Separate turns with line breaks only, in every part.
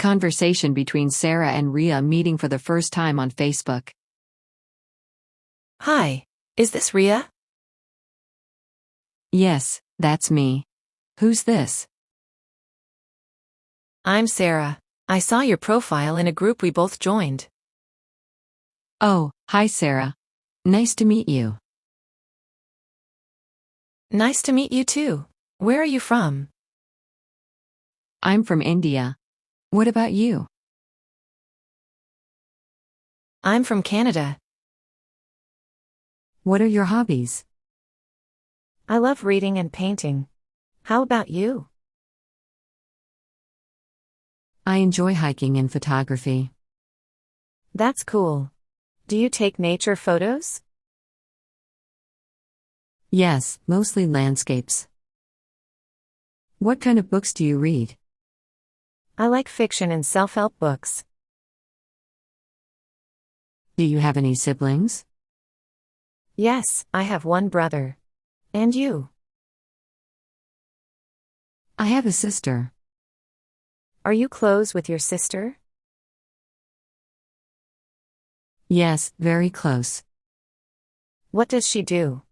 Conversation between Sarah and Ria meeting for the first time on Facebook.
Hi, is this Ria?
Yes, that's me. Who's this?
I'm Sarah. I saw your profile in a group we both joined.
Oh, hi Sarah. Nice to meet you.
Nice to meet you too. Where are you from?
I'm from India. What about you?
I'm from Canada.
What are your hobbies?
I love reading and painting. How about you?
I enjoy hiking and photography.
That's cool. Do you take nature photos?
Yes, mostly landscapes. What kind of books do you read?
I like fiction and self-help books.
Do you have any siblings?
Yes, I have one brother. And you?
I have a sister.
Are you close with your sister?
Yes, very close.
What does she do?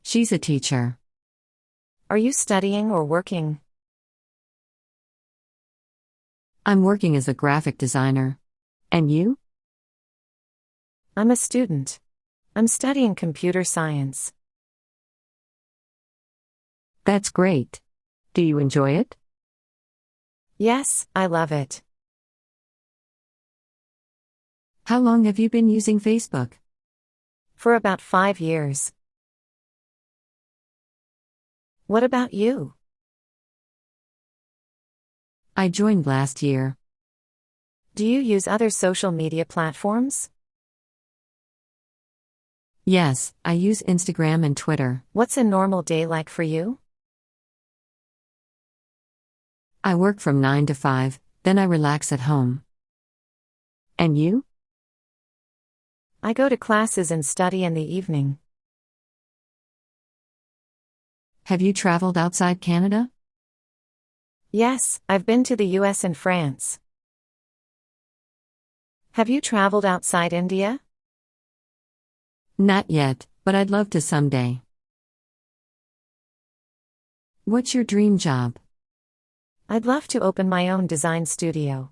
She's a teacher.
Are you studying or working?
I'm working as a graphic designer. And you?
I'm a student. I'm studying computer science.
That's great. Do you enjoy it?
Yes, I love it.
How long have you been using Facebook?
For about 5 years. What about you?
I joined last year.
Do you use other social media platforms?
Yes, I use Instagram and Twitter.
What's a normal day like for you?
I work from 9 to 5, then I relax at home. And you?
I go to classes and study in the evening.
Have you traveled outside Canada?
Yes, I've been to the US and France. Have you traveled outside India?
Not yet, but I'd love to someday. What's your dream job?
I'd love to open my own design studio.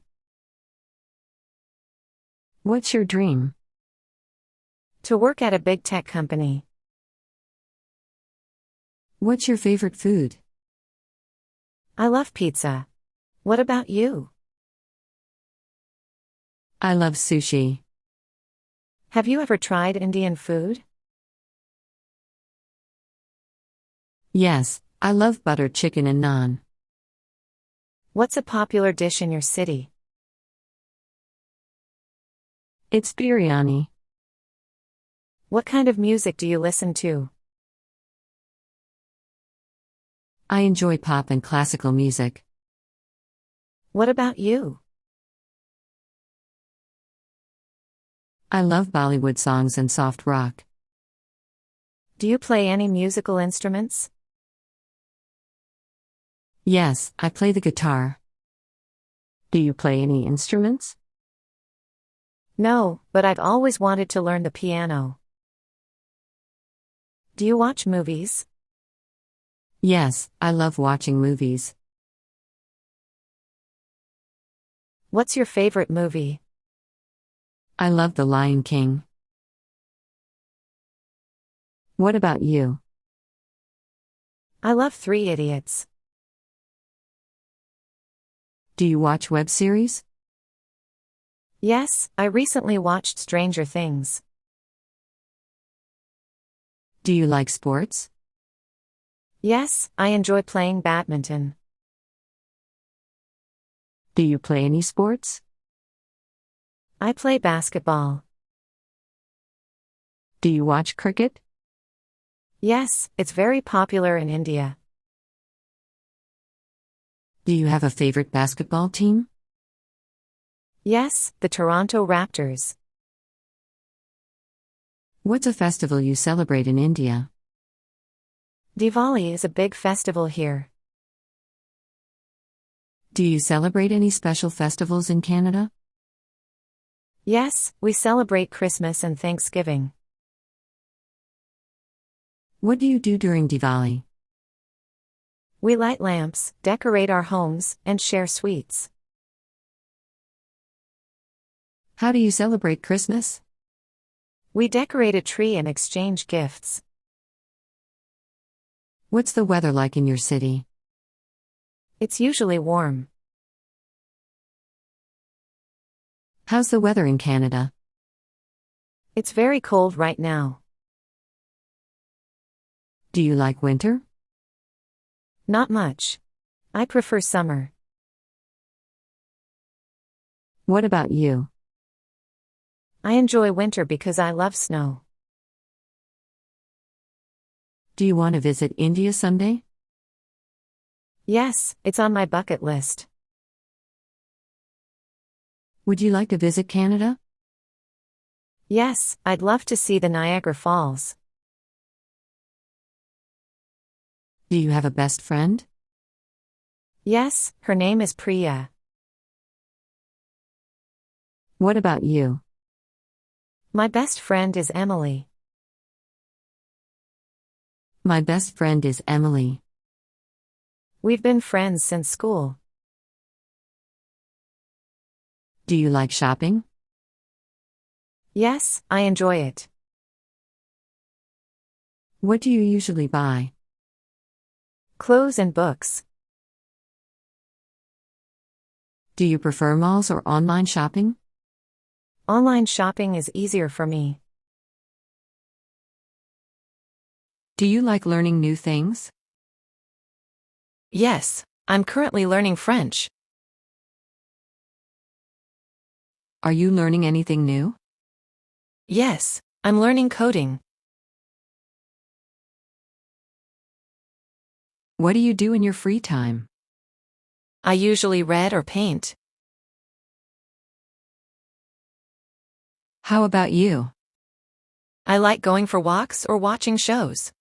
What's your dream?
To work at a big tech company.
What's your favorite food?
I love pizza. What about you?
I love sushi.
Have you ever tried Indian food?
Yes, I love butter chicken and naan.
What's a popular dish in your city?
It's biryani.
What kind of music do you listen to?
I enjoy pop and classical music.
What about you?
I love Bollywood songs and soft rock.
Do you play any musical instruments?
Yes, I play the guitar. Do you play any instruments?
No, but I've always wanted to learn the piano. Do you watch movies?
Yes, I love watching movies.
What's your favorite movie?
I love The Lion King. What about you?
I love Three Idiots.
Do you watch web series?
Yes, I recently watched Stranger Things.
Do you like sports?
Yes, I enjoy playing badminton.
Do you play any sports?
I play basketball.
Do you watch cricket?
Yes, it's very popular in India.
Do you have a favorite basketball team?
Yes, the Toronto Raptors.
What's a festival you celebrate in India?
Diwali is a big festival here.
Do you celebrate any special festivals in Canada?
Yes, we celebrate Christmas and Thanksgiving.
What do you do during Diwali?
We light lamps, decorate our homes, and share sweets.
How do you celebrate Christmas?
We decorate a tree and exchange gifts.
What's the weather like in your city?
It's usually warm.
How's the weather in Canada?
It's very cold right now.
Do you like winter?
Not much. I prefer summer.
What about you?
I enjoy winter because I love snow.
Do you want to visit India someday?
Yes, it's on my bucket list.
Would you like to visit Canada?
Yes, I'd love to see the Niagara Falls.
Do you have a best friend?
Yes, her name is Priya.
What about you?
My best friend is Emily.
My best friend is Emily.
We've been friends since school.
Do you like shopping?
Yes, I enjoy it.
What do you usually buy?
Clothes and books.
Do you prefer malls or online shopping?
Online shopping is easier for me.
Do you like learning new things?
Yes, I'm currently learning French.
Are you learning anything new?
Yes, I'm learning coding.
What do you do in your free time?
I usually read or paint.
How about you?
I like going for walks or watching shows.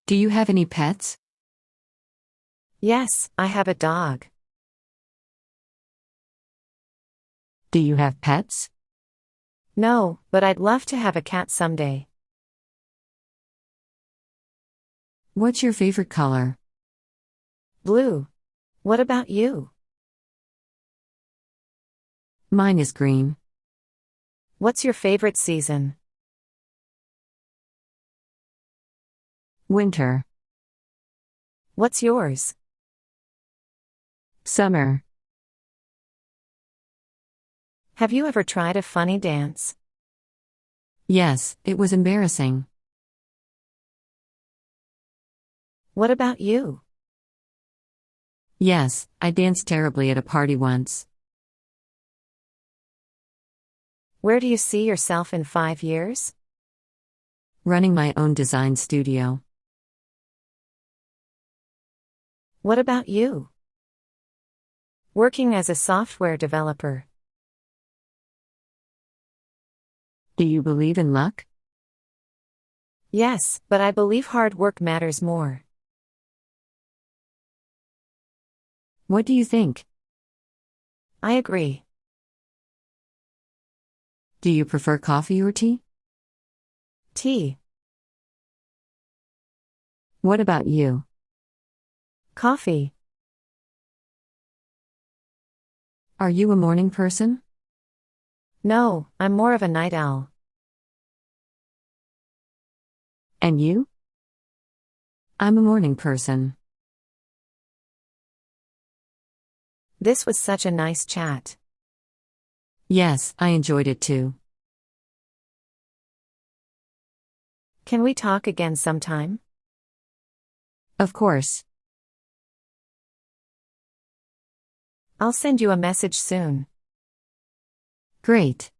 Do you have any pets?
Yes, I have a dog.
Do you have pets?
No, but I'd love to have a cat someday.
What's your favorite color?
Blue. What about you?
Mine is green.
What's your favorite season?
Winter.
What's yours?
Summer.
Have you ever tried a funny dance?
Yes, it was embarrassing.
What about you?
Yes, I danced terribly at a party once.
Where do you see yourself in 5 years?
Running my own design studio.
What about you? Working as a software developer.
Do you believe in luck?
Yes, but I believe hard work matters more.
What do you think?
I agree.
Do you prefer coffee or tea?
Tea.
What about you?
Coffee.
Are you a morning person?
No, I'm more of a night owl.
And you? I'm a morning person.
This was such a nice chat.
Yes, I enjoyed it too.
Can we talk again sometime?
Of course.
I'll send you a message soon.
Great.